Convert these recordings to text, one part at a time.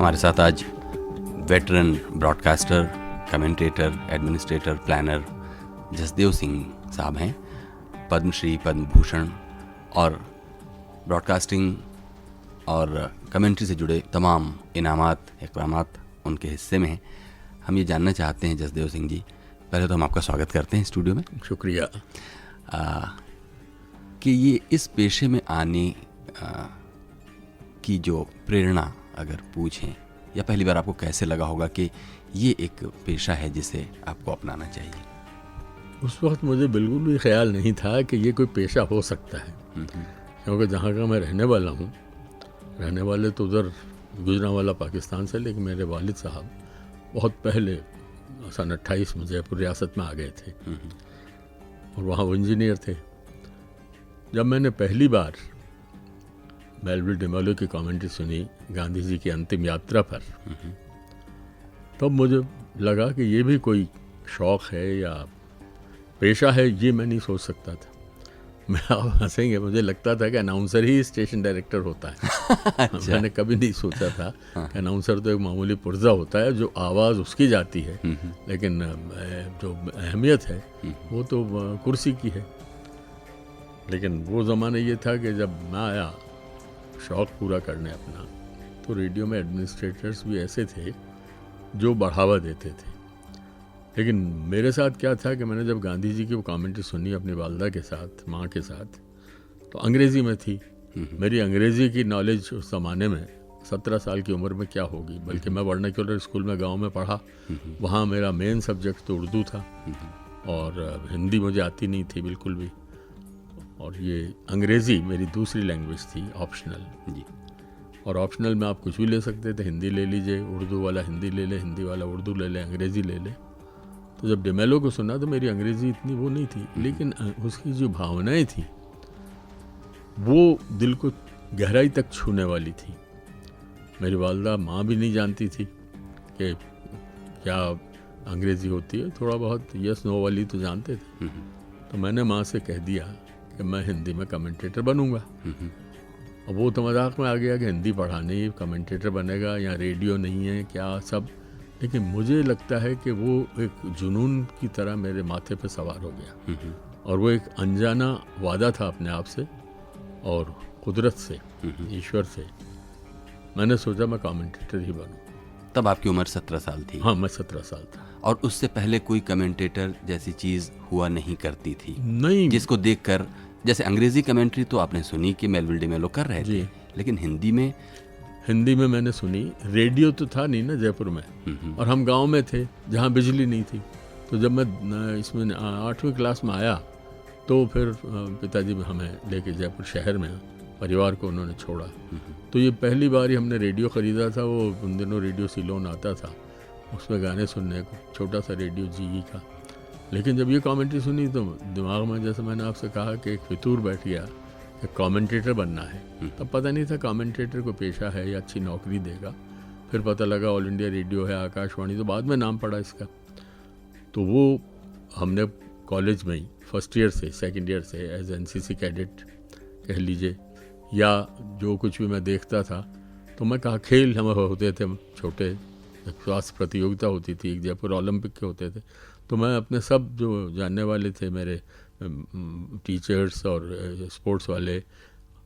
हमारे साथ आज veteran broadcaster, commentator, administrator, planner Jasdev Singh साहब हैं। पद्मश्री, पद्म भूषण और ब्रॉडकास्टिंग और कमेंट्री से जुड़े तमाम इनामात, इकरामात उनके हिस्से में हैं। हम ये जानना चाहते हैं जसदेव सिंह जी, पहले तो हम आपका स्वागत करते हैं स्टूडियो में। शुक्रिया। कि ये इस पेशे में आने की जो प्रेरणा अगर पूछें, या पहली बार आपको कैसे लगा होगा कि ये एक पेशा है जिसे आपको अपनाना चाहिए? उस वक्त मुझे बिल्कुल भी ख्याल नहीं था कि ये कोई पेशा हो सकता है, क्योंकि जहाँ का मैं रहने वाला हूँ, रहने वाले तो उधर गुजरांवाला पाकिस्तान से, लेकिन मेरे वालिद साहब बहुत पहले सन 28 में जयपुर रियासत में आ गए थे और वहाँ वो इंजीनियर थे। जब मैंने पहली बार मेलविल डिमेलो की कमेंट्री सुनी गांधी जी की अंतिम यात्रा पर, तब मुझे लगा कि ये भी कोई शौक़ है या पेशा है, ये मैं नहीं सोच सकता था। मैं आप हंसेंगे, मुझे लगता था कि अनाउंसर ही स्टेशन डायरेक्टर होता है। अच्छा। मैंने कभी नहीं सोचा था कि अनाउंसर तो एक मामूली पुर्जा होता है जो आवाज़ उसकी जाती है, लेकिन जो अहमियत है वो तो कुर्सी की है। लेकिन वो ज़माना ये था कि जब मैं आया शौक़ पूरा करने अपना, तो रेडियो में एडमिनिस्ट्रेटर्स भी ऐसे थे जो बढ़ावा देते थे। लेकिन मेरे साथ क्या था कि मैंने जब गांधी जी की वो कमेंट्री सुनी अपनी वालदा के साथ, माँ के साथ, तो अंग्रेज़ी में थी। मेरी अंग्रेज़ी की नॉलेज उस ज़माने में 17 साल की उम्र में क्या होगी, बल्कि मैं वर्नाक्युलर स्कूल में गांव में पढ़ा, वहाँ मेरा मेन सब्जेक्ट तो उर्दू था और हिंदी मुझे आती नहीं थी बिल्कुल भी, और ये अंग्रेज़ी मेरी दूसरी लैंग्वेज थी, ऑप्शनल जी। और ऑप्शनल में आप कुछ भी ले सकते थे, हिंदी ले लीजिए, उर्दू वाला हिंदी ले ले, हिंदी वाला उर्दू ले ले, अंग्रेज़ी ले ले। तो जब डिमेलो को सुना तो मेरी अंग्रेज़ी इतनी वो नहीं थी, लेकिन उसकी जो भावनाएं थी वो दिल को गहराई तक छूने वाली थी। मेरी वालदा माँ भी नहीं जानती थी कि क्या अंग्रेज़ी होती है, थोड़ा बहुत यस नो वाली तो जानते थे। तो मैंने माँ से कह दिया कि मैं हिंदी में कमेंटेटर बनूंगा। और वो तो मजाक में आ गया कि हिंदी पढ़ाने कमेंटेटर बनेगा, या रेडियो नहीं है क्या सब। लेकिन मुझे लगता है कि वो एक जुनून की तरह मेरे माथे पे सवार हो गया, और वो एक अनजाना वादा था अपने आप से और कुदरत से, ईश्वर से। मैंने सोचा मैं कमेंटेटर ही बनूं। तब आपकी उम्र 17 साल थी? हाँ, मैं 17 साल था। और उससे पहले कोई कमेंटेटर जैसी चीज़ हुआ नहीं करती थी? नहीं। जिसको देखकर, जैसे अंग्रेज़ी कमेंट्री तो आपने सुनी कि मेलविल डिमेलो कर रहे थे, लेकिन हिंदी में मैंने सुनी। रेडियो तो था नहीं ना जयपुर में, और हम गांव में थे जहां बिजली नहीं थी। तो जब मैं इसमें 8वीं क्लास में आया तो फिर पिताजी हमें लेके जयपुर शहर में परिवार को उन्होंने छोड़ा। तो ये पहली बार ही हमने रेडियो ख़रीदा था। वो उन दिनों रेडियो सिलोन आता था, उसमें गाने सुनने को, छोटा सा रेडियो GE का। लेकिन जब ये कमेंट्री सुनी तो दिमाग में, जैसे मैंने आपसे कहा, कि एक फितूर बैठ गया कि कमेंटेटर बनना है। तब पता नहीं था कमेंटेटर को पेशा है या अच्छी नौकरी देगा। फिर पता लगा ऑल इंडिया रेडियो है, आकाशवाणी, तो बाद में नाम पड़ा इसका। तो वो हमने कॉलेज में ही फर्स्ट ईयर से, सेकंड ईयर से एज NCC कैडेट कह लीजिए, या जो कुछ भी मैं देखता था, तो मैं कहा खेल हम होते थे छोटे, स्वास्थ्य प्रतियोगिता होती थी, एक जयपुर ओलंपिक के होते थे। तो मैं अपने सब जो जानने वाले थे, मेरे टीचर्स और स्पोर्ट्स वाले,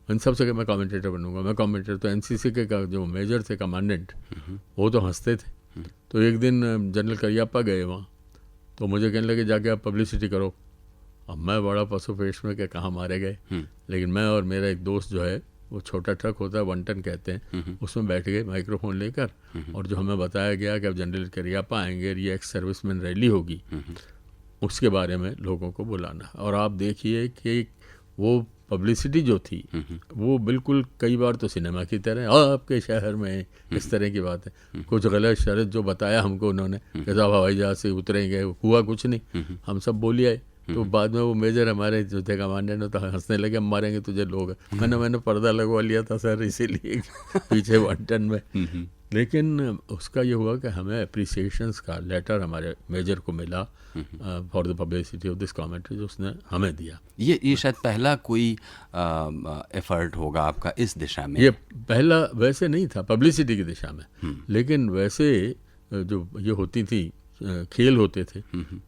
इन सब से कि मैं कमेंटेटर बनूंगा, मैं कमेंटेटर। तो NCC के जो मेजर थे, कमांडेंट, वो तो हंसते थे। तो एक दिन जनरल करियप्पा गए वहाँ, तो मुझे कहने लगे जाके आप पब्लिसिटी करो। अब मैं बड़ा पशुपेश में कि कहाँ मारे गए, लेकिन मैं और मेरा एक दोस्त जो है, वो छोटा ट्रक होता है, 1 टन कहते हैं, उसमें बैठ गए माइक्रोफोन लेकर, और जो हमें बताया गया कि अब जनरल करियप्पा आएंगे, ये एक्स सर्विसमैन रैली होगी, उसके बारे में लोगों को बुलाना। और आप देखिए कि वो पब्लिसिटी जो थी वो बिल्कुल कई बार तो सिनेमा की तरह, आपके शहर में इस तरह की बात है। कुछ गलत शर्त जो बताया हमको उन्होंने, कि साहब हवाई जहाज से उतरेंगे, हुआ कुछ नहीं, हम सब बोली आए। तो बाद में वो मेजर हमारे जो थे कमांडेंट, तो हंसने लगे, हम मारेंगे तुझे लोग। मैंने पर्दा लगवा लिया था सर, इसीलिए पीछे 1 टन में। लेकिन उसका ये हुआ कि हमें अप्रिसिएशंस का लेटर हमारे मेजर को मिला for the publicity of this commentary, जो उसने हमें दिया। ये शायद पहला कोई एफर्ट होगा आपका इस दिशा में। ये पहला वैसे नहीं था पब्लिसिटी की दिशा में, लेकिन वैसे जो ये होती थी खेल होते थे,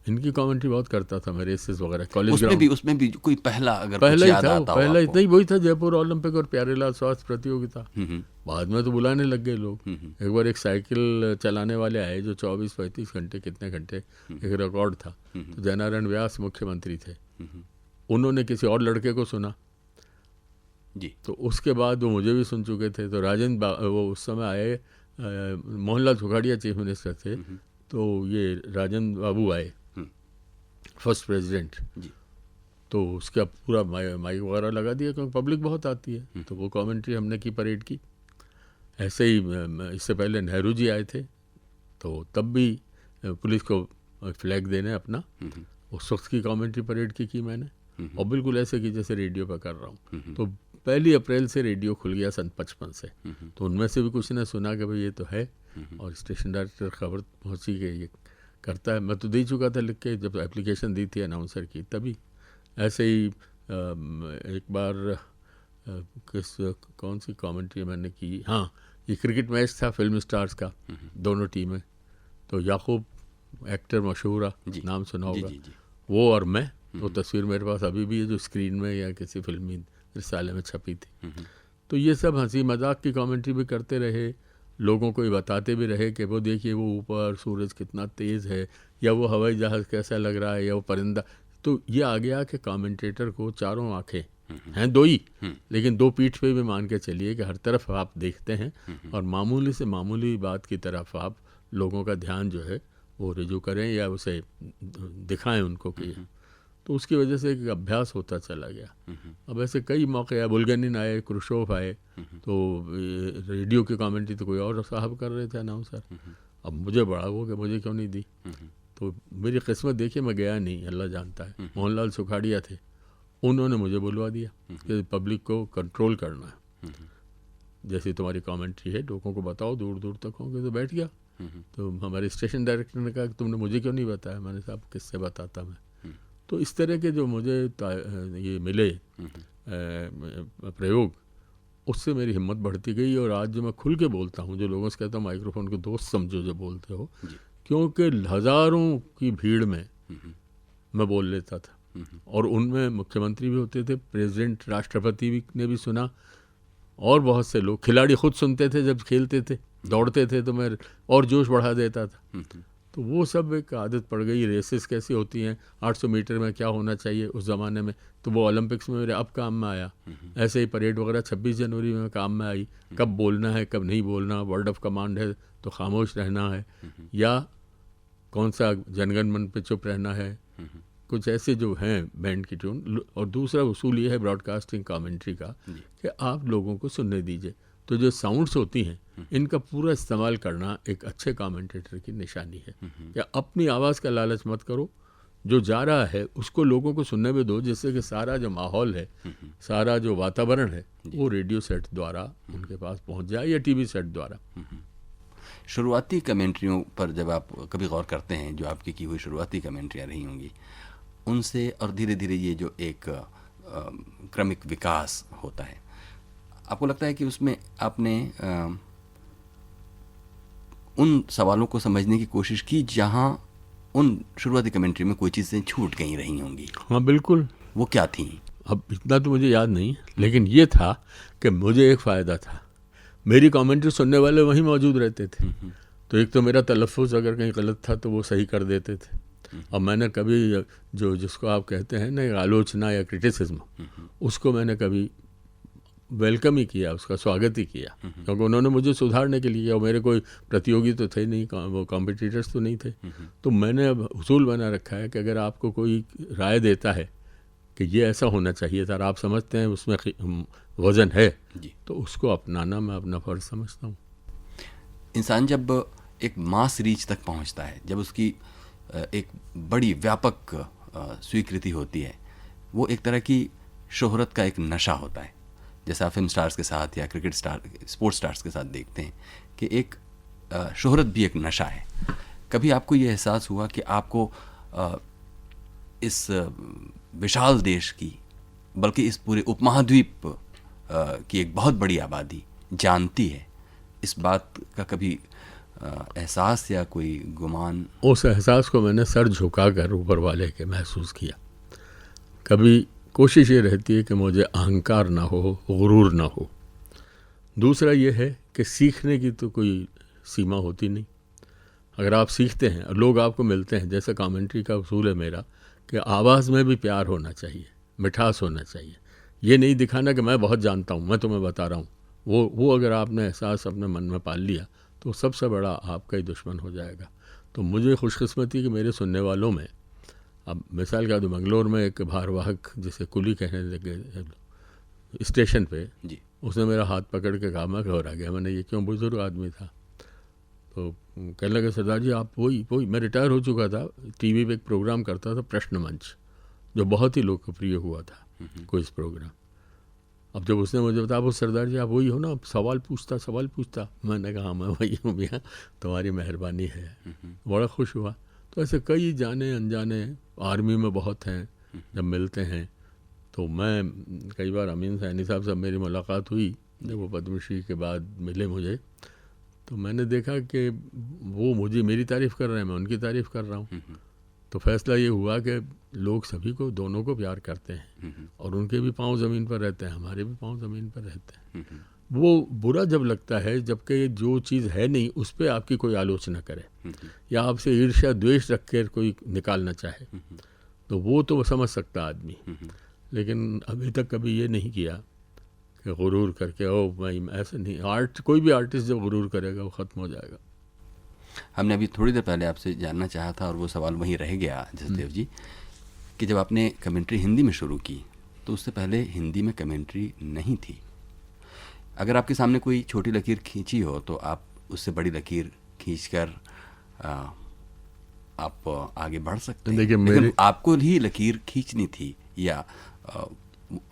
इनकी कमेंट्री बहुत करता था मैं, रेसेस वगैरह कॉलेज ग्राउंड। उसमें भी कोई पहला अगर पहला कुछ ही याद था, आता हो पहला आपको? इतना ही वही था, जयपुर ओलंपिक और प्यारेलाल स्वास्थ्य प्रतियोगिता। बाद में तो बुलाने लग गए लोग। एक बार एक साइकिल चलाने वाले आए जो 24-35 घंटे कितने घंटे, एक रिकॉर्ड था। तो जयनारायण व्यास मुख्यमंत्री थे, उन्होंने किसी और लड़के को सुना जी। तो उसके बाद वो मुझे भी सुन चुके थे। तो राजेंद्र वो उस समय आए, मोहनलाल सुखाड़िया चीफ मिनिस्टर थे, तो ये राजेंद्र बाबू आए फर्स्ट प्रेसिडेंट जी। तो उसका पूरा माइक वगैरह लगा दिया क्योंकि पब्लिक बहुत आती है। तो वो कमेंट्री हमने की परेड की। ऐसे ही इससे पहले नेहरू जी आए थे, तो तब भी पुलिस को फ्लैग देने अपना उस वक्त की कमेंट्री परेड की मैंने, और बिल्कुल ऐसे की जैसे रेडियो पर कर रहा हूँ। तो 1 अप्रैल से रेडियो खुल गया सन 55 से, तो उनमें से भी कुछ ने सुना कि भाई ये तो है, और स्टेशन डायरेक्टर खबर पहुंची कि ये करता है। मैं तो दे चुका था लिख के, जब एप्लीकेशन दी थी अनाउंसर की तभी। ऐसे ही एक बार कौन सी कमेंट्री मैंने की, हाँ ये क्रिकेट मैच था फिल्म स्टार्स का, दोनों टीमें, तो याकूब एक्टर मशहूर नाम सुना होगा, वो और मैं, वो तस्वीर मेरे पास अभी भी है जो स्क्रीन में या किसी फिल्मी रिसाले में छपी थी। तो ये सब हंसी मजाक की कमेंट्री भी करते रहे, लोगों को ये बताते भी रहे कि वो देखिए वो ऊपर सूरज कितना तेज़ है, या वो हवाई जहाज़ कैसा लग रहा है, या वो परिंदा। तो ये आ गया कि कमेंटेटर को चारों आंखें हैं, 2 ही, लेकिन 2 पीठ पे भी मान के चलिए कि हर तरफ आप देखते हैं, और मामूली से मामूली बात की तरफ आप लोगों का ध्यान जो है वो रिजू करें या उसे दिखाएं उनको कि। तो उसकी वजह से एक अभ्यास होता चला गया। अब ऐसे कई मौके आए, बुल्गेनिन आए, क्रुशोव आए, तो रेडियो की कमेंट्री तो कोई और साहब कर रहे थे अनाउंसर। अब मुझे बड़ा हो कि मुझे क्यों नहीं दी, तो मेरी किस्मत देखिए मैं गया नहीं, अल्लाह जानता है। मोहनलाल सुखाड़िया थे, उन्होंने मुझे बुलवा दिया कि पब्लिक को कंट्रोल करना है, जैसे तुम्हारी कमेंट्री है लोगों को बताओ, दूर दूर तक होंगे। तो बैठ गया। तो हमारे स्टेशन डायरेक्टर ने कहा कि तुमने मुझे क्यों नहीं बताया। मैंने कहा किससे बताता मैं। तो इस तरह के जो मुझे ये मिले प्रयोग, उससे मेरी हिम्मत बढ़ती गई, और आज जो मैं खुल के बोलता हूँ, जो लोगों से कहता हूँ माइक्रोफोन को दोस्त समझो जो बोलते हो, क्योंकि हज़ारों की भीड़ में मैं बोल लेता था, और उनमें मुख्यमंत्री भी होते थे, प्रेसिडेंट राष्ट्रपति भी ने भी सुना, और बहुत से लोग, खिलाड़ी खुद सुनते थे जब खेलते थे, दौड़ते थे तो मैं और जोश बढ़ा देता था। तो वो सब एक आदत पड़ गई। रेसेस कैसी होती हैं, 800 मीटर में क्या होना चाहिए उस ज़माने में, तो वो ओलंपिक्स में मेरे अब काम में आया। ऐसे ही परेड वगैरह 26 जनवरी में काम में आई, कब बोलना है कब नहीं बोलना, वर्ड ऑफ कमांड है तो खामोश रहना है, या कौन सा जनगण मन पे चुप रहना है, कुछ ऐसे जो हैं बैंड की ट्यून। और दूसरा उसूल ये है ब्रॉडकास्टिंग कमेंट्री का कि आप लोगों को सुनने दीजिए। तो जो साउंड्स होती हैं इनका पूरा इस्तेमाल करना एक अच्छे कमेंटेटर की निशानी है कि अपनी आवाज़ का लालच मत करो, जो जा रहा है उसको लोगों को सुनने में दो, जिससे कि सारा जो माहौल है, सारा जो वातावरण है, वो रेडियो सेट द्वारा उनके पास पहुंच जाए या टीवी सेट द्वारा। शुरुआती कमेंट्रियों पर जब आप कभी गौर करते हैं, जो आपकी की हुई शुरुआती कमेंट्रियाँ रही होंगी, उनसे और धीरे धीरे ये जो एक क्रमिक विकास होता है, आपको लगता है कि उसमें आपने उन सवालों को समझने की कोशिश की जहां उन शुरुआती कमेंट्री में कोई चीज़ें छूट गई रही होंगी? हाँ बिल्कुल। वो क्या थी? अब इतना तो मुझे याद नहीं, लेकिन ये था कि मुझे एक फ़ायदा था, मेरी कमेंट्री सुनने वाले वहीं मौजूद रहते थे। तो एक तो मेरा तलफ़ुज़ अगर कहीं गलत था तो वो सही कर देते थे। अब मैंने कभी जो जिसको आप कहते हैं ना आलोचना या क्रिटिसिज्म, उसको मैंने कभी वेलकम ही किया, उसका स्वागत ही किया, क्योंकि उन्होंने मुझे सुधारने के लिए किया। मेरे कोई प्रतियोगी तो थे नहीं, वो कॉम्पिटिटर्स तो नहीं थे। तो मैंने अब उसूल बना रखा है कि अगर आपको कोई राय देता है कि ये ऐसा होना चाहिए था और आप समझते हैं उसमें वज़न है, तो उसको अपनाना मैं अपना फ़र्ज समझता हूँ। इंसान जब एक मास रीच तक पहुँचता है, जब उसकी एक बड़ी व्यापक स्वीकृति होती है, वो एक तरह की शोहरत का एक नशा होता है, जैसा फिल्म स्टार्स के साथ या क्रिकेट स्टार, स्पोर्ट्स स्टार्स के साथ देखते हैं कि एक शोहरत भी एक नशा है। कभी आपको ये एहसास हुआ कि आपको इस विशाल देश की, बल्कि इस पूरे उपमहाद्वीप की एक बहुत बड़ी आबादी जानती है, इस बात का कभी एहसास या कोई गुमान? उस एहसास को मैंने सर झुकाकर ऊपर वाले के महसूस किया। कभी कोशिश ये रहती है कि मुझे अहंकार ना हो, गुरूर ना हो। दूसरा ये है कि सीखने की तो कोई सीमा होती नहीं। अगर आप सीखते हैं और लोग आपको मिलते हैं, जैसे कमेंट्री का उसूल है मेरा कि आवाज़ में भी प्यार होना चाहिए, मिठास होना चाहिए। ये नहीं दिखाना कि मैं बहुत जानता हूँ, मैं तुम्हें बता रहा हूँ। वो अगर आपने एहसास अपने मन में पाल लिया तो सबसे बड़ा आपका ही दुश्मन हो जाएगा। तो मुझे खुशकिस्मती कि मेरे सुनने वालों में, अब मिसाल का तो मंगलोर में एक भारवाहक जिसे कुली कहने लगे स्टेशन पे जी, उसने मेरा हाथ पकड़ के कहा, मैं घबरा गया। मैंने ये क्यों, बुजुर्ग आदमी था। तो कहने लगे, सरदार जी आप वही मैं रिटायर हो चुका था, टीवी पे एक प्रोग्राम करता था, प्रश्न मंच, जो बहुत ही लोकप्रिय हुआ था, क्विज प्रोग्राम। अब जब उसने मुझे बताया, वो सरदार जी आप वही हो ना, सवाल पूछता। मैंने कहा मैं वही हूँ भैया, तुम्हारी मेहरबानी है। बड़ा खुश हुआ। तो ऐसे कई जाने अनजाने आर्मी में बहुत हैं, जब मिलते हैं तो मैं कई बार अमीन सैनी साहब से मेरी मुलाकात हुई जब वो पद्मश्री के बाद मिले मुझे, तो मैंने देखा कि वो मुझे मेरी तारीफ़ कर रहे हैं, मैं उनकी तारीफ़ कर रहा हूँ। तो फैसला ये हुआ कि लोग सभी को, दोनों को प्यार करते हैं और उनके भी पाँव ज़मीन पर रहते हैं, हमारे भी पाँव ज़मीन पर रहते हैं। वो बुरा जब लगता है जबकि जो चीज़ है नहीं उस पर आपकी कोई आलोचना करे या आपसे ईर्ष्या द्वेष रख कर कोई निकालना चाहे, तो वो तो समझ सकता आदमी। लेकिन अभी तक कभी ये नहीं किया कि गुरूर करके, ओ भाई ऐसे नहीं। कोई भी आर्टिस्ट जब गुरूर करेगा वो ख़त्म हो जाएगा। हमने अभी थोड़ी देर पहले आपसे जानना चाहा था और वो सवाल वहीं रह गया जसदेव जी, कि जब आपने कमेंट्री हिंदी में शुरू की तो उससे पहले हिंदी में कमेंट्री नहीं थी। अगर आपके सामने कोई छोटी लकीर खींची हो तो आप उससे बड़ी लकीर खींचकर आप आगे बढ़ सकते हैं। लेकिन आपको ही लकीर खींचनी थी या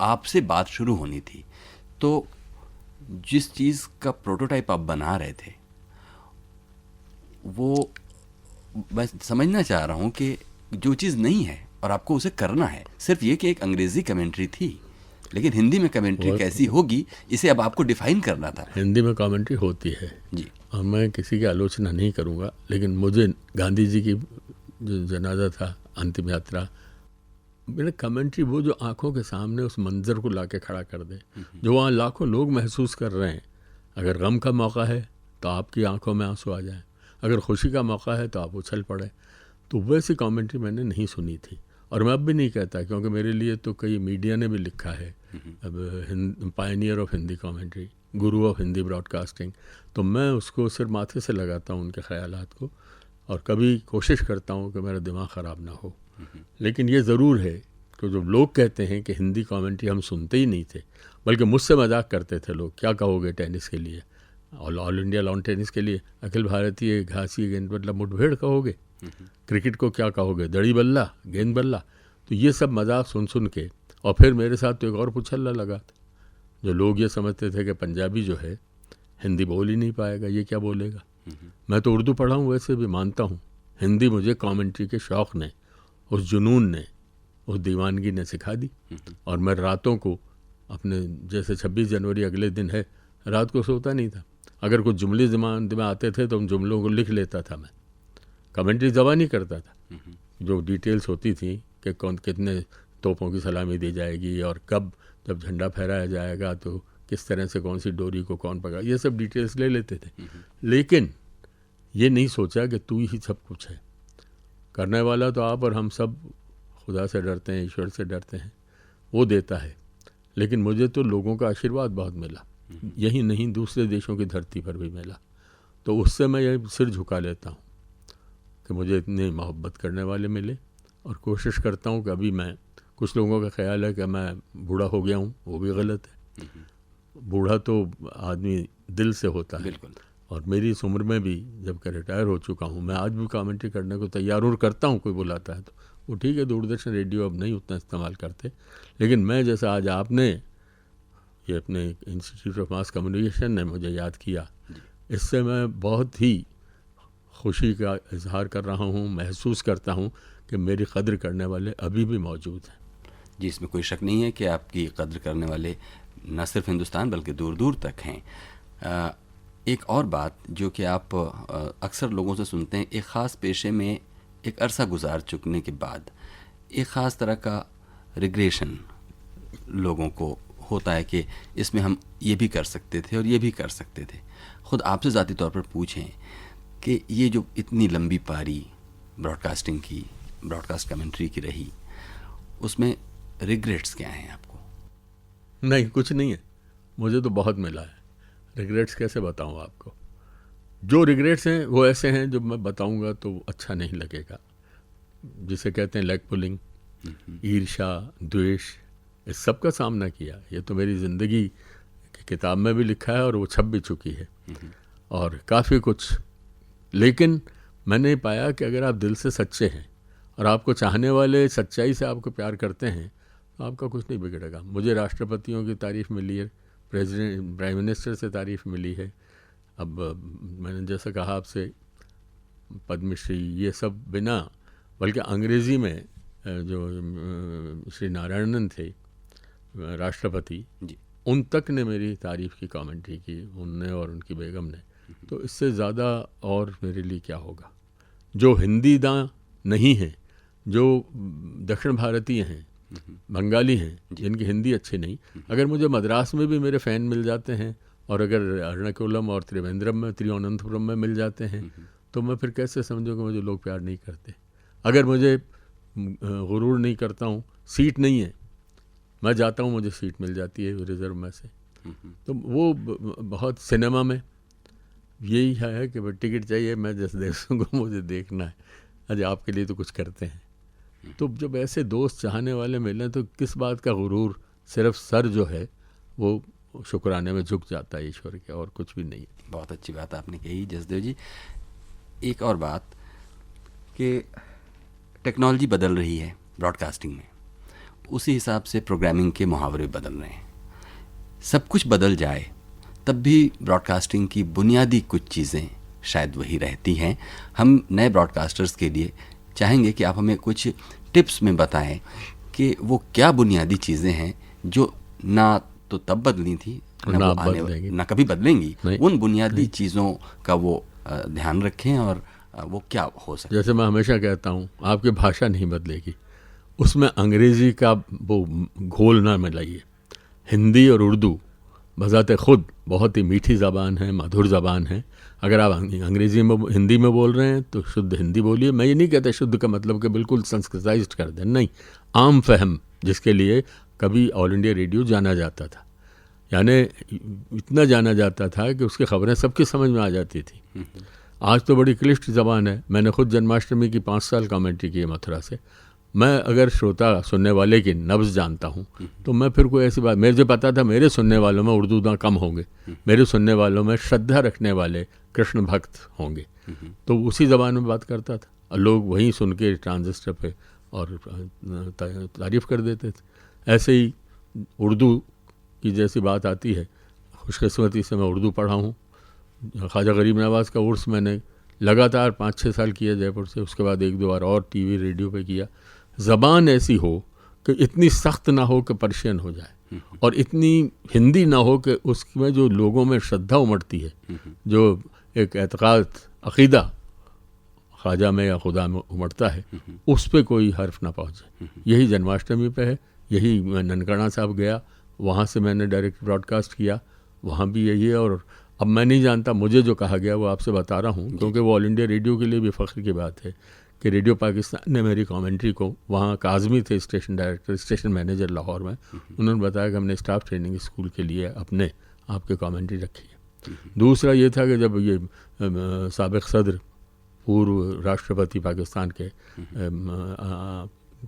आपसे बात शुरू होनी थी। तो जिस चीज़ का प्रोटोटाइप आप बना रहे थे, वो मैं समझना चाह रहा हूँ कि जो चीज़ नहीं है और आपको उसे करना है, सिर्फ ये कि एक अंग्रेज़ी कमेंट्री थी, लेकिन हिंदी में कमेंट्री कैसी होगी इसे अब आपको डिफाइन करना था। हिंदी में कमेंट्री होती है जी, और मैं किसी की आलोचना नहीं करूँगा, लेकिन मुझे गांधी जी की जो जनाजा था, अंतिम यात्रा, मेरे कमेंट्री वो जो आंखों के सामने उस मंज़र को लाके खड़ा कर दे, जो वहाँ लाखों लोग महसूस कर रहे हैं। अगर गम का मौका है तो आपकी आंखों में आंसू आ जाए, अगर खुशी का मौका है तो आप उछल पड़े। तो वैसी कमेंट्री मैंने नहीं सुनी थी और मैं अब भी नहीं कहता, क्योंकि मेरे लिए तो कई मीडिया ने भी लिखा है, अब Pioneer of Hindi commentary, Guru of Hindi broadcasting. तो मैं उसको सिर्फ माथे से लगाता हूँ उनके ख्यालात को, और कभी कोशिश करता हूँ कि मेरा दिमाग ख़राब ना हो। लेकिन ये ज़रूर है कि जो लोग कहते हैं कि हिंदी कमेंट्री हम सुनते ही नहीं थे, बल्कि मुझसे मजाक करते थे लोग, क्या कहोगे टेनिस के लिए, ऑल इंडिया लॉन टेनिस के लिए, अखिल भारतीय घासी गेंद बल्ला मुठभेड़ कहोगे, क्रिकेट को क्या कहोगे, दड़ी बल्ला, गेंद बल्ला। तो ये सब मजाक सुन के, और फिर मेरे साथ तो एक और पुछल्ला लगा था, जो लोग ये समझते थे कि पंजाबी जो है हिंदी बोल ही नहीं पाएगा, ये क्या बोलेगा। मैं तो उर्दू पढ़ा हूँ, वैसे भी मानता हूँ हिंदी मुझे कमेंट्री के शौक़ ने, उस जुनून ने, उस दीवानगी ने सिखा दी। और मैं रातों को अपने, जैसे 26 जनवरी अगले दिन है, रात को सोता नहीं था। अगर कुछ जुमले दिमाग में आते थे तो उन जुमलों को लिख लेता था मैं, कमेंट्री जमा नहीं करता था। जो डिटेल्स होती थी कि कौन कितने तोपों की सलामी दी जाएगी और कब, जब झंडा फहराया जाएगा तो किस तरह से कौन सी डोरी को कौन पकड़ा, ये सब डिटेल्स ले लेते थे। लेकिन ये नहीं सोचा कि तू ही सब कुछ है, करने वाला तो आप और हम सब खुदा से डरते हैं, ईश्वर से डरते हैं, वो देता है। लेकिन मुझे तो लोगों का आशीर्वाद बहुत मिला, यही नहीं दूसरे देशों की धरती पर भी मिला। तो उससे मैं ये सिर झुका लेता हूँ कि मुझे इतने मोहब्बत करने वाले मिले, और कोशिश करता हूँ कि अभी मैं, कुछ लोगों का ख्याल है कि मैं बूढ़ा हो गया हूँ, वो भी गलत है। बूढ़ा तो आदमी दिल से होता है, और मेरी इस उम्र में भी जबकि रिटायर हो चुका हूँ, मैं आज भी कमेंट्री करने को तैयार और करता हूँ। कोई बुलाता है तो वो ठीक है, दूरदर्शन रेडियो अब नहीं उतना इस्तेमाल करते, लेकिन मैं जैसा आज आपने ये अपने इंस्टीट्यूट ऑफ मास कम्युनिकेशन ने मुझे याद किया, इससे मैं बहुत ही खुशी का इजहार कर रहा हूँ, महसूस करता हूँ कि मेरी कद्र करने वाले अभी भी मौजूद हैं। जी, इसमें कोई शक नहीं है कि आपकी कद्र करने वाले न सिर्फ हिंदुस्तान बल्कि दूर दूर तक हैं। एक और बात जो कि आप अक्सर लोगों से सुनते हैं, एक ख़ास पेशे में एक अरसा गुजार चुकने के बाद एक ख़ास तरह का रिग्रेशन लोगों को होता है कि इसमें हम ये भी कर सकते थे और ये भी कर सकते थे। ख़ुद आपसे ज़ाती तौर पर पूछें कि ये जो इतनी लंबी पारी ब्रॉडकास्टिंग की, ब्रॉडकास्ट कमेंट्री की रही, उसमें रिग्रेट्स क्या हैं आपको? नहीं, कुछ नहीं है। मुझे तो बहुत मिला है। रिग्रेट्स कैसे बताऊं आपको? जो रिग्रेट्स हैं वो ऐसे हैं जो मैं बताऊंगा तो अच्छा नहीं लगेगा। जिसे कहते हैं लेग पुलिंग, ईर्ष्या, द्वेष, इस सब का सामना किया। ये तो मेरी ज़िंदगी की किताब में भी लिखा है और वो छप भी चुकी है और काफ़ी कुछ। लेकिन मैंने पाया कि अगर आप दिल से सच्चे हैं और आपको चाहने वाले सच्चाई से आपको प्यार करते हैं तो आपका कुछ नहीं बिगड़ेगा। मुझे राष्ट्रपतियों की तारीफ़ मिली है, प्राइम मिनिस्टर से तारीफ़ मिली है। अब मैंने जैसा कहा आपसे, पद्मश्री, ये सब बिना, बल्कि अंग्रेज़ी में जो श्री नारायणन थे राष्ट्रपति जी, उन तक ने मेरी तारीफ़ की कमेंट्री की, उनने और उनकी बेगम ने। तो इससे ज़्यादा और मेरे लिए क्या होगा। जो हिंदी दां नहीं हैं, जो दक्षिण भारतीय हैं, बंगाली हैं, जिनकी हिंदी अच्छी नहीं, अगर मुझे मद्रास में भी मेरे फ़ैन मिल जाते हैं और अगर एर्नाकुलम और त्रिवेंद्रपुरम में मिल जाते हैं तो मैं फिर कैसे समझूं कि मुझे लोग प्यार नहीं करते। अगर मुझे गुरूर नहीं करता हूँ, सीट नहीं है, मैं जाता हूँ, मुझे सीट मिल जाती है रिज़र्व में से। तो वो बहुत सिनेमा में यही है कि टिकट चाहिए, मैं जिस देशों को मुझे देखना है, अजय आपके लिए तो कुछ करते हैं। तो जब ऐसे दोस्त चाहने वाले मिलें तो किस बात का गुरूर, सिर्फ सर जो है वो शुक्राने में झुक जाता है ईश्वर के, और कुछ भी नहीं। बहुत अच्छी बात आपने कही जसदेव जी। एक और बात कि टेक्नोलॉजी बदल रही है ब्रॉडकास्टिंग में, उसी हिसाब से प्रोग्रामिंग के मुहावरे बदल रहे हैं। सब कुछ बदल जाए तब भी ब्रॉडकास्टिंग की बुनियादी कुछ चीज़ें शायद वही रहती हैं। हम नए ब्रॉडकास्टर्स के लिए चाहेंगे कि आप हमें कुछ टिप्स में बताएं कि वो क्या बुनियादी चीज़ें हैं जो ना तो तब बदली थी, ना कभी बदलेंगी। उन बुनियादी चीज़ों का वो ध्यान रखें और वो क्या हो सकता है। जैसे मैं हमेशा कहता हूँ, आपकी भाषा नहीं बदलेगी, उसमें अंग्रेज़ी का वो घोल ना मिलाइए। हिंदी और उर्दू बज़ाते खुद बहुत ही मीठी ज़बान है, मधुर ज़बान है। अगर आप अंग्रेज़ी में, हिंदी में बोल रहे हैं तो शुद्ध हिंदी बोलिए। मैं ये नहीं कहता शुद्ध का मतलब कि बिल्कुल संस्कृताइज्ड कर दें, नहीं। आम फहम, जिसके लिए कभी ऑल इंडिया रेडियो जाना जाता था, यानी इतना जाना जाता था कि उसकी खबरें सबकी समझ में आ जाती थी। आज तो बड़ी क्लिष्ट ज़बान है। मैंने खुद जन्माष्टमी की 5 साल कमेंट्री की है मथुरा से। मैं अगर श्रोता सुनने वाले की नब्ज़ जानता हूँ तो मैं फिर कोई ऐसी बात, मुझे पता था मेरे सुनने वालों में उर्दू दां कम होंगे, मेरे सुनने वालों में श्रद्धा रखने वाले कृष्ण भक्त होंगे, तो उसी ज़बान में बात करता था और लोग वहीं सुन के ट्रांजिस्टर पे और तारीफ़ कर देते थे। ऐसे ही उर्दू की जैसी बात आती है, खुशकिस्मती से मैं उर्दू पढ़ा हूँ। ख्वाजा गरीब नवाज़ का उर्स मैंने लगातार 5-6 साल किया जयपुर से, उसके बाद 1-2 बार और टीवी रेडियो पे किया। ज़बान ऐसी हो कि इतनी सख्त ना हो कि पर्शियन हो जाए और इतनी हिंदी ना हो कि उसमें जो लोगों में श्रद्धा उमड़ती है, जो एक एतक़ाद, अक़ीदा ख्वाजा में या खुदा में उमड़ता है, उस पे कोई हर्फ ना पहुँचे। यही जन्माष्टमी पे है। यही मैं ननकाना साहब गया, वहाँ से मैंने डायरेक्ट ब्रॉडकास्ट किया, वहाँ भी यही है। और अब मैं नहीं जानता, मुझे जो कहा गया वो आपसे बता रहा हूँ, क्योंकि वो ऑल इंडिया रेडियो के लिए भी फ़ख्र की बात है कि रेडियो पाकिस्तान ने मेरी कमेंट्री को, वहाँ काज़मी थे station director, station manager Lahore में, उन्होंने बताया कि हमने स्टाफ ट्रेनिंग स्कूल के लिए अपने आपके कमेंट्री रखी है। दूसरा ये था कि जब ये साबिक़ सदर, पूर्व राष्ट्रपति पाकिस्तान के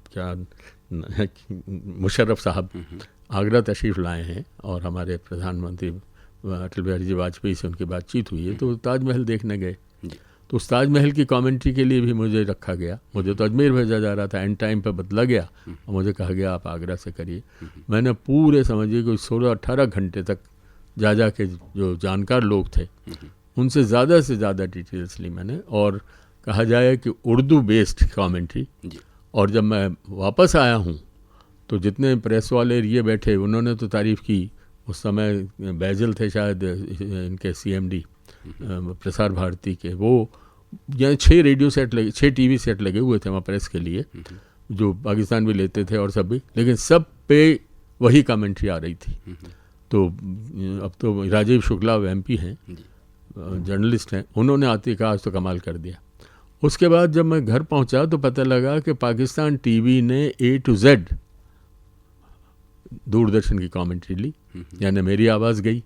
क्या मुशर्रफ साहब आगरा तशरीफ़ लाए हैं और हमारे प्रधानमंत्री अटल बिहारी जी वाजपेयी से उनकी बातचीत हुई है, तो ताजमहल देखने गए। तो उस ताजमहल की कमेंट्री के लिए भी मुझे रखा गया। मुझे तो अजमेर भेजा जा रहा था, एंड टाइम पे बदला गया और मुझे कहा गया आप आगरा से करिए। मैंने पूरे समझिए कोई 16-18 घंटे तक जा के जो जानकार लोग थे उनसे ज़्यादा से ज़्यादा डिटेल्स ली मैंने, और कहा जाए कि उर्दू बेस्ड कमेंट्री। और जब मैं वापस आया हूँ तो जितने प्रेस वाले ये बैठे उन्होंने तो तारीफ़ की। उस समय बैजल थे शायद इनके CMD प्रसार भारती के, वो यहाँ 6 रेडियो सेट लगे, 6 TV सेट लगे हुए थे वहाँ प्रेस के लिए, जो पाकिस्तान भी लेते थे और सब भी, लेकिन सब पे वही कमेंट्री आ रही थी। तो अब तो राजीव शुक्ला MP हैं, जर्नलिस्ट हैं, उन्होंने आते कहा आज तो कमाल कर दिया। उसके बाद जब मैं घर पहुंचा तो पता लगा कि पाकिस्तान TV ने A to Z दूरदर्शन की कमेंट्री ली, यानी मेरी आवाज़ गई।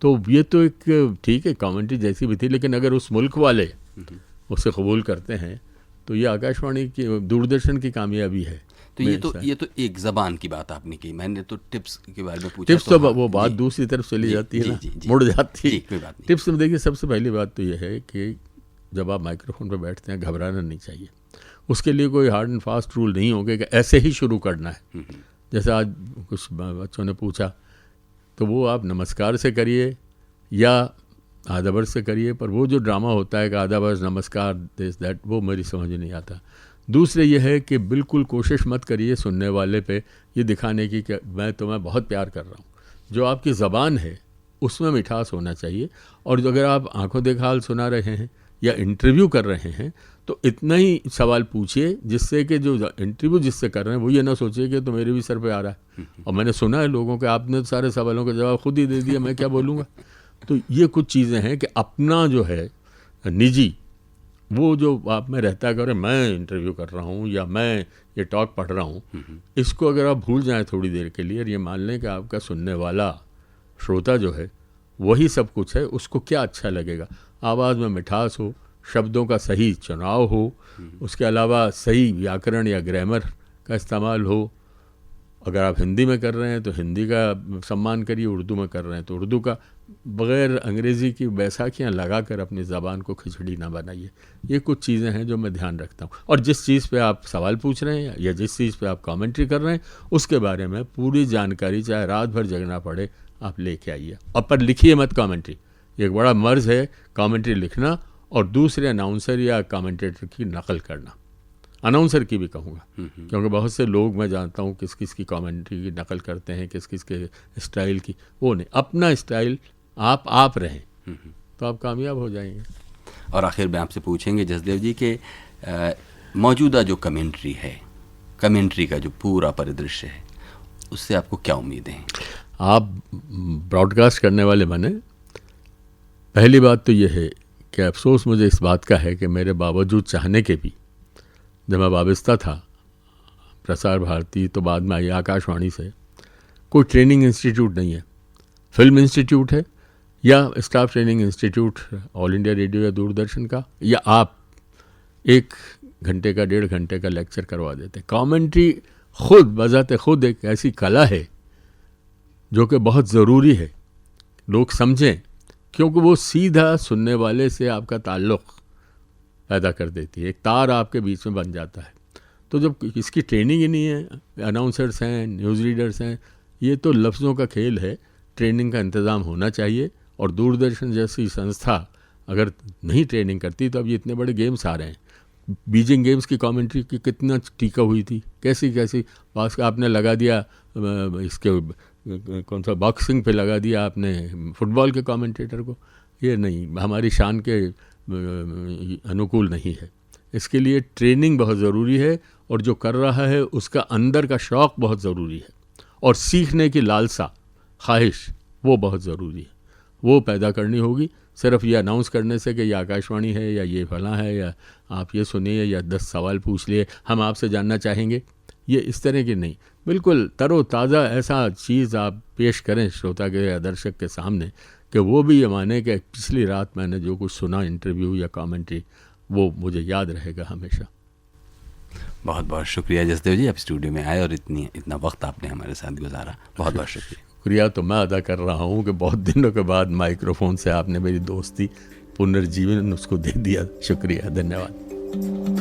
तो ये तो एक ठीक है कमेंट्री जैसी भी थी, लेकिन अगर उस मुल्क वाले उसे कबूल करते हैं तो ये आकाशवाणी की, दूरदर्शन की कामयाबी है। तो ये तो एक ज़बान की बात आपने की। मैंने तो टिप्स के बारे में पूछा। टिप्स तो वो बात दूसरी तरफ चली जाती है ना, मुड़ जाती है। कोई बात नहीं। टिप्स में देखिए, सबसे पहली बात तो ये है कि जब आप माइक्रोफोन पर बैठते हैं घबराना नहीं चाहिए। उसके लिए कोई हार्ड एंड फास्ट रूल नहीं होगा कि ऐसे ही शुरू करना है। जैसे आज कुछ बच्चों ने पूछा, तो वो आप नमस्कार से करिए या आदाबर से करिए, पर वो जो ड्रामा होता है कि आदाबर नमस्कार दिस दैट, वो मेरी समझ नहीं आता। दूसरे ये है कि बिल्कुल कोशिश मत करिए सुनने वाले पे ये दिखाने की कि मैं तुम्हें बहुत प्यार कर रहा हूँ। जो आपकी ज़बान है उसमें मिठास होना चाहिए। और जो अगर आप आंखों देखा हाल सुना रहे हैं या इंटरव्यू कर रहे हैं तो इतना ही सवाल पूछिए जिससे कि जो इंटरव्यू जिससे कर रहे हैं वो ये ना सोचिए कि तो मेरे भी सर पे आ रहा है। और मैंने सुना है लोगों के, आपने सारे सवालों का जवाब खुद ही दे दिया, मैं क्या बोलूँगा। तो ये कुछ चीज़ें हैं कि अपना जो है निजी, वो जो आप में रहता है, अगर मैं इंटरव्यू कर रहा हूँ या मैं ये टॉक पढ़ रहा हूँ, इसको अगर आप भूल जाएं थोड़ी देर के लिए और ये मान लें कि आपका सुनने वाला श्रोता जो है वही सब कुछ है, उसको क्या अच्छा लगेगा। आवाज़ में मिठास हो, शब्दों का सही चुनाव हो, उसके अलावा सही व्याकरण या ग्रामर का इस्तेमाल हो। अगर आप हिंदी में कर रहे हैं तो हिंदी का सम्मान करिए, उर्दू में कर रहे हैं तो उर्दू का। बग़ैर अंग्रेज़ी की बैसाखियाँ लगाकर अपनी ज़बान को खिचड़ी ना बनाइए। ये कुछ चीज़ें हैं जो मैं ध्यान रखता हूँ। और जिस चीज़ पे आप सवाल पूछ रहे हैं या जिस चीज़ पे आप कमेंट्री कर रहे हैं उसके बारे में पूरी जानकारी, चाहे रात भर जगना पड़े, आप लेके आइए। और पर लिखिए मत कमेंट्री। एक बड़ा मर्ज़ है कमेंट्री लिखना और दूसरे अनाउंसर या कमेंटेटर की नकल करना। अनाउंसर की भी कहूँगा, क्योंकि बहुत से लोग मैं जानता हूँ किस किस की कमेंट्री की नकल करते हैं, किस किस के स्टाइल की। वो नहीं, अपना स्टाइल आप रहें तो आप कामयाब हो जाएंगे। और आखिर में आपसे पूछेंगे जसदेव जी के मौजूदा जो कमेंट्री है, कमेंट्री का जो पूरा परिदृश्य है, उससे आपको क्या उम्मीदें हैं? आप ब्रॉडकास्ट करने वाले बने। पहली बात तो ये है कि अफसोस मुझे इस बात का है कि मेरे बावजूद चाहने के भी, जब मैं वाबस्ता था प्रसार भारती तो बाद में आई आकाशवाणी से, कोई ट्रेनिंग इंस्टीट्यूट नहीं है। फिल्म इंस्टीट्यूट है या staff training institute all India radio या दूरदर्शन का, या आप 1 घंटे का 1.5 घंटे का लेक्चर करवा देते। कमेंट्री खुद बजाते खुद एक ऐसी कला है जो कि बहुत ज़रूरी है लोग समझें, क्योंकि वो सीधा सुनने वाले से आपका ताल्लुक़ पैदा कर देती है, एक तार आपके बीच में बन जाता है। तो जब इसकी ट्रेनिंग ही नहीं है, अनाउंसर्स हैं, न्यूज़ रीडर्स हैं, ये तो लफ्ज़ों का खेल है। ट्रेनिंग का इंतज़ाम होना चाहिए। और दूरदर्शन जैसी संस्था अगर नहीं ट्रेनिंग करती तो अब ये इतने बड़े गेम्स आ रहे हैं। बीजिंग गेम्स की कमेंट्री की कितना टीका हुई थी, कैसी कैसी पास आपने लगा दिया, इसके कौन सा बॉक्सिंग पे लगा दिया आपने फुटबॉल के कमेंटेटर को। ये नहीं, हमारी शान के अनुकूल नहीं है। इसके लिए ट्रेनिंग बहुत ज़रूरी है और जो कर रहा है उसका अंदर का शौक़ बहुत ज़रूरी है और सीखने की लालसा, ख्वाहिश, वो बहुत ज़रूरी है। वो पैदा करनी होगी। सिर्फ ये अनाउंस करने से कि ये आकाशवाणी है या ये फलां है या आप ये सुनिए या 10 सवाल पूछ लिए, हम आपसे जानना चाहेंगे, ये इस तरह की नहीं। बिल्कुल तरोताज़ा ऐसा चीज़ आप पेश करें श्रोता के या दर्शक के सामने कि वो भी ये माने कि पिछली रात मैंने जो कुछ सुना इंटरव्यू या कमेंट्री, वो मुझे याद रहेगा हमेशा। बहुत बहुत शुक्रिया जसदेव जी, आप स्टूडियो में आए और इतना वक्त आपने हमारे साथ गुजारा। बहुत बहुत शुक्रिया। शुक्रिया तो मैं अदा कर रहा हूँ कि बहुत दिनों के बाद माइक्रोफोन से आपने मेरी दोस्ती पुनर्जीवन उसको दे दिया। शुक्रिया, धन्यवाद।